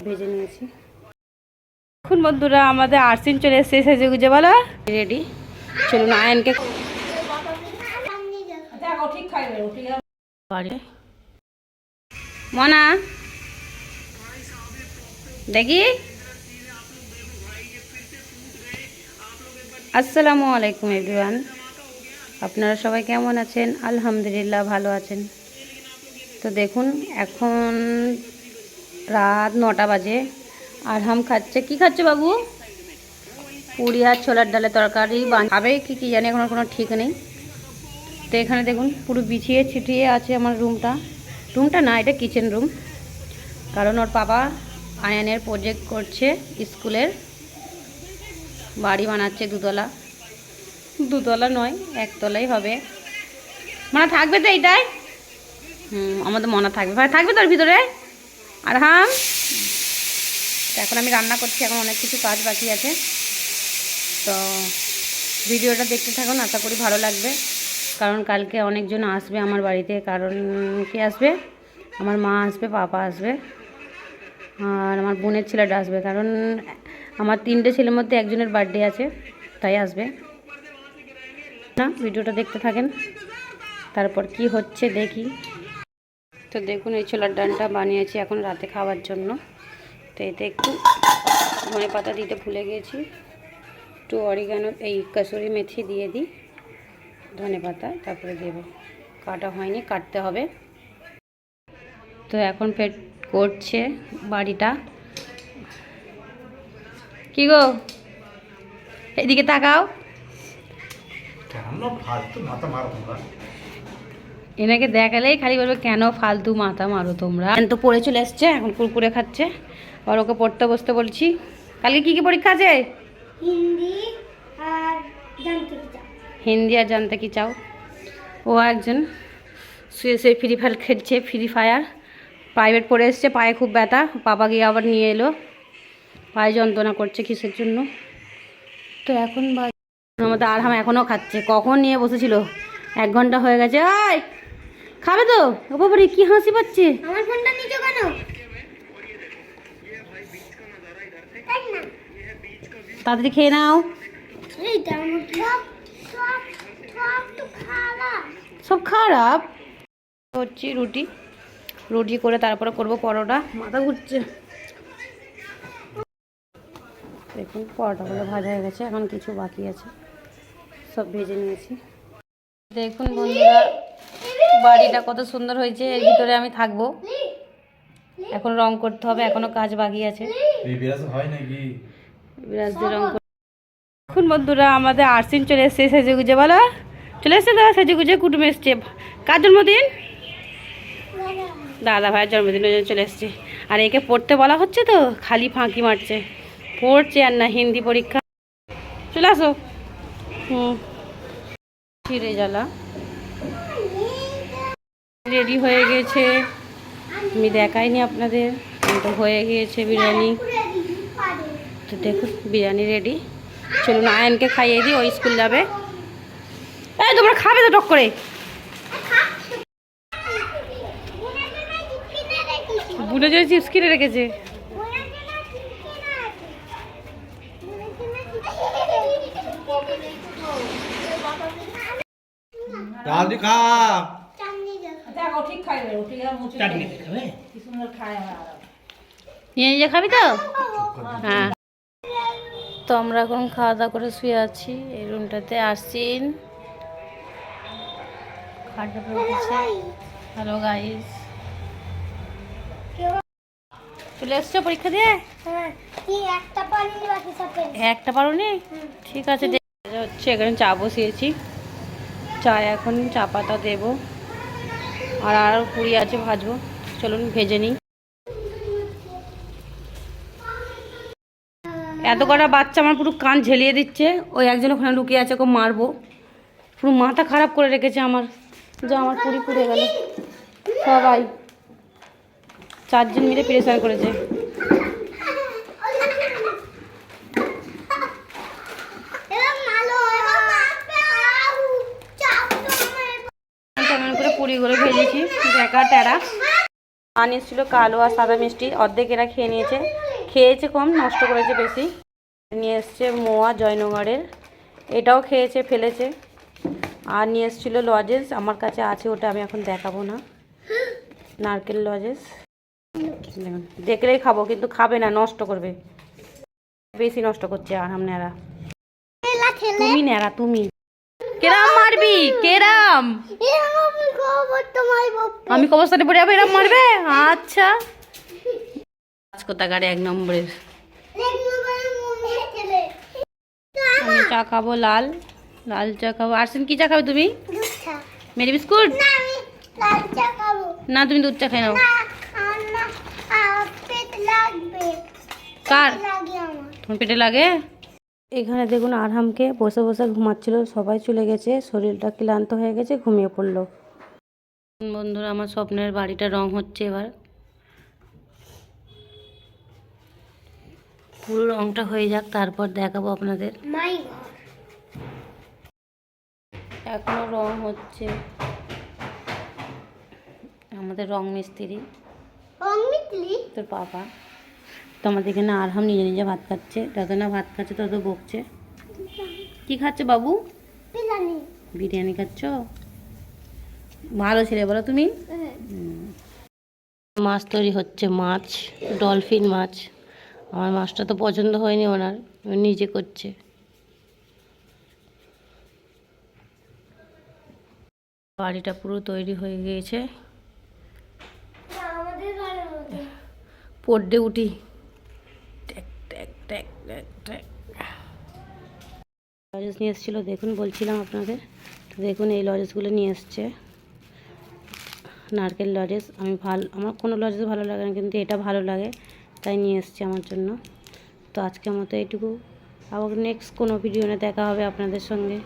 ভেজে নিয়েছি। এখন বন্ধুরা আমাদের আরসিন চলে এসেছে সেজে গুজে, বলো রেডি। চলুন আয়নকে মনা দেখি। আসসালামু আলাইকুম এভরিওয়ান, আপনারা সবাই কেমন আছেন? আলহামদুলিল্লাহ ভালো আছেন। তো দেখুন এখন রাত 9টা বাজে। আরহাম খাচ্ছে। কি খাচ্ছে বাবু? পুরি আর ছোলার ডালের তরকারি খাবে কি জানি, এখন কোনো ঠিক নেই। তো এখানে দেখুন পুরো বিছিয়ে ছিটিয়ে আছে আমার রুমটা না, এটা কিচেন রুম। কারণ ওর বাবা আয়ানের প্রজেক্ট করছে, স্কুলের বাড়ি বানাচ্ছে দুতলা নয়, একতলাই হবে। মনে থাকবে তো এইটাই? আমাদের মনে থাকবে তোর ভিতরে। আরহাম এখন আমি রান্না করছি, এখন অনেক কিছু কাজ বাকি আছে। তো ভিডিওটা দেখতে থাকুন, আশা করি ভালো লাগবে। কারণ কালকে অনেকজন আসবে আমার বাড়িতে। কারণ কে আসবে? আমার মা আসবে, পাপা আসবে, আর আমার বোনের ছেলেটা আসবে। কারণ আমার 3টে ছেলের মধ্যে একজনের বার্থডে আছে, তাই আসবে না। ভিডিওটা দেখতে থাকেন, তারপর কি হচ্ছে দেখি। তো দেখুন এই ছোলার ডালটা বানিয়েছি এখন রাতে খাওয়ার জন্য। তো এতে একটু ধনে পাতা দিতে ভুলে গিয়েছি, একটু অরিগানো এই কসুরি মেথি দিয়ে দিই, ধনে পাতা তারপরে দেব। কাটা হয়নি, কাটতে হবে। তো এখন পেট করছে বাড়িটা। কি গো এদিকে তাকাও। এনাকে দেখালেই খালি বলবে কেন ফালতু মাথা মারো তোমরা। তো পড়ে চলে এসছে, এখন কুরকুরে খাচ্ছে। আর ওকে পড়তে বসতে বলছি। কালকে কি পরীক্ষা আছে? হিন্দি আর জানতে কি চাও। ও একজন শুয়ে ফ্রি ফায়ার খেলছে, ফ্রি ফায়ার প্রাইভেট পড়ে এসছে। পায়ে খুব ব্যথা, বাবা গিয়ে আবার নিয়ে এলো। পায়ে যন্ত্রণা করছে কিসের জন্য। তো এখন আমাদের আরহাম এখনও খাচ্ছে। কখন নিয়ে বসেছিল, 1 ঘন্টা হয়ে গেছে। আয় খাবে তো? বাবারে কি হাসি পাচ্ছে। আমার ফোনটা নিচে কেন? তাড়াতাড়ি খেয়ে নাও। সব খারাপ হচ্ছে। রুটি করে তারপরে করবো পরোটা। মাথা ঘুরছে। দেখুন পরোটাগুলো ভাজা হয়ে গেছে, এখন কিছু বাকি আছে, সব ভেজে নিয়েছি। দেখুন বন্ধুরা বাড়িটা কত সুন্দর হয়েছে। এর ভিতরে আমি থাকবো। এখন রং করতে হবে, এখনো কাজ বাকি আছে। এখন বন্ধুরা আমাদের আরসিন চলে এসছে সেজে গুজে, বলো চলে এসছে। দাদা সেজে গুজে কুটুম এসছে। কার জন্মদিন? দাদা ভাইয়ের জন্মদিন, ওই জন্য চলে এসছে। আর একে পড়তে বলা হচ্ছে তো খালি ফাঁকি মারছে, পড়ছে আর না। হিন্দি পরীক্ষা। চলে আসো। ছিঁড়ে জ্বালা রেডি হয়ে গেছে। আমি দেখাইনি আপনাদের, কিন্তু হয়ে গিয়েছে বিরিয়ানি। তো দেখুন বিরিয়ানি রেডি। চলুন আয়নকে খাইয়ে দিই, ওই স্কুল যাবে। এই তোমরা খাবে তো টক করে? বুনে যে চিপস কিনে রেখেছে। নিজে খাবি তো? হ্যাঁ। তো আমরা এখন খাওয়া দাওয়া করে শুয়ে আছি এই রুমটাতে। আসছেন হ্যালো গাইস, চলে এসছো পরীক্ষা দিয়ে? একটা পারোনি? ঠিক আছে হচ্ছে। এখানে চা বসিয়েছি, চা এখন চা পাতা দেবো। আর পুরি আছে ভাজবো, চলুন ভেজে নিই। এত কটা বাচ্চা আমার পুরো কান ঝেলিয়ে দিচ্ছে। ওই একজন ওখানে লুকিয়ে আছে, ওকে মারবো। পুরো মাথা খারাপ করে রেখেছে আমার। যা আমার পুরি পুড়ে গেল। সবাই 4 জন মিলে প্রেসার করেছে। পুরিগুলো ভেজেছি, দেখা টেরা। আনিয়েছিল কালো আর সাদা মিষ্টি, অর্ধেক এরা খেয়ে নিয়েছে, খেয়েছে কম, নষ্ট করেছে বেশি। নিয়ে এসছে মোয়া জয়নগরের, এটাও খেয়েছে ফেলেছে। আর নিয়ে এসেছিলো লজেন্স, আমার কাছে আছে ওটা, আমি এখন দেখাবো না। নারকেল লজেন্স দেখলেই খাবো, কিন্তু খাবে না, নষ্ট করবে, বেশি নষ্ট করছে। আর ন্যাড়া তুমি, ন্যাড়া তুমি, কেরাম মারবি কেরাম, আমি কবরস্থানে পড়ে যাবো এরম মারবে? আচ্ছা কোথাকার 1 নম্বরের। আমি চা খাবো, লাল লাল চা খাবো। আরসিন কি চা খাবে তুমি? Mary biscuit? না তুমি দুধ চা খাই নাও। কার তোমার পেটে লাগে? এখানে দেখুন আরহামকে বসে বসে ঘুমাচ্ছিল, সবাই চলে গেছে, শরীরটা ক্লান্ত হয়ে গেছে, ঘুমিয়ে পড়লো। বন্ধুরা আমার স্বপ্নের বাড়িটা রং হচ্ছে, এবার পুরো রংটা হয়ে যাক, তারপর দেখাবো আপনাদের। এখনো রং হচ্ছে, আমাদের রং মিস্ত্রি তোর পাপা। তো আমাদের এখানে আরহাম নিজে নিজে ভাত খাচ্ছে, যত না ভাত খাচ্ছে তত বকছে। কি খাচ্ছে বাবু? বিরিয়ানি খাচ্ছ? ভালো ছেলে বলো তুমি। মাছ তৈরি হচ্ছে, মাছ ডলফিন মাছ। আমার মাছটা তো পছন্দ হয়নি ওনার, নিজে করছে। বাড়িটা পুরো তৈরি হয়ে গিয়েছে, পড়তে উঠি। লজেস নিয়ে এসেছিলো, দেখুন বলছিলাম আপনাদের, তো দেখুন এই লজেসগুলো নিয়ে এসছে, নারকেল লজেস। আমার কোনো লজেস ভালো লাগে না, কিন্তু এটা ভালো লাগে, তাই নিয়ে এসছে আমার জন্য। তো আজকের মতো এইটুকু, আবার নেক্সট কোনো ভিডিওতে দেখা হবে আপনাদের সঙ্গে।